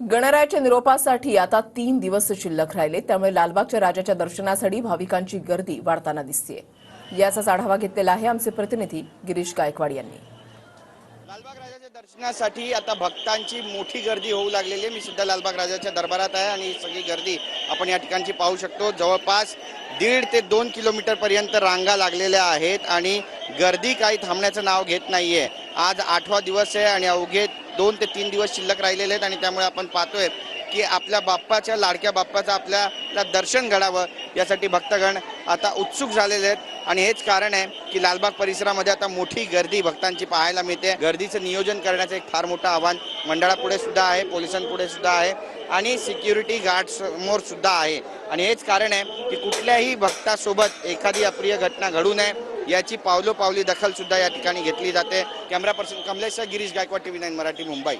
गणरायाच्या निरोपासाठी आता 3 दिवस शिल्लक राहिले, त्यामुळे लालबागच्या राजाच्या दर्शनासाठी भाविकांची गर्दी वाढताना दिसतेय। याचाच आढावा घेतलेला आहे आमचे प्रतिनिधी गिरीश गायकवाड यांनी। लालबाग राजाच्या दर्शनासाठी आता भक्तांची मोठी गर्दी होऊ लागलेली आहे। मी सुद्धा लालबाग राजाच्या दरबारात आहे आणि सगळी गर्दी आपण या ठिकाणची पाहू शकतो। जवळपास 1.5 ते 2 किलोमीटर पर्यंत रांगा लागलेल्या आहेत आणि गर्दी काही थांबण्याचं नाव घेत नाहीये। आज 8वा दिवस आहे आणि अवघे 2 ते 3 दिवस शिल्लक राहिलेले आहेत आणि त्यामुळे आपण पाहतोय की आपल्या बाप्पाच्या लाडक्या बाप्पाचं आपल्याला दर्शन घडावं यासाठी भक्तगण आता उत्सुक झालेले आहेत आणि हेच कारण आहे की लालबाग परिसरामध्ये आता मोठी गर्दी भक्तांची पाहायला मिळते। गर्दीचं नियोजन करण्याचं एक फार मोठं आव्हान मंडळापुढे सुद्धा आहे, पोलिसांपुढे सुद्धा आहे आणि सिक्युरिटी गार्ड समोर सुद्धा आहे आणि हेच कारण आहे की कुठल्याही भक्तासोबत एखादी अप्रिय घटना घडू नये याची पावलोपावली दखल सुद्धा या ठिकाणी घेतली जाते। Camera person Kamlesh Girish Gaikwad, TV9 Marathi, Mumbai.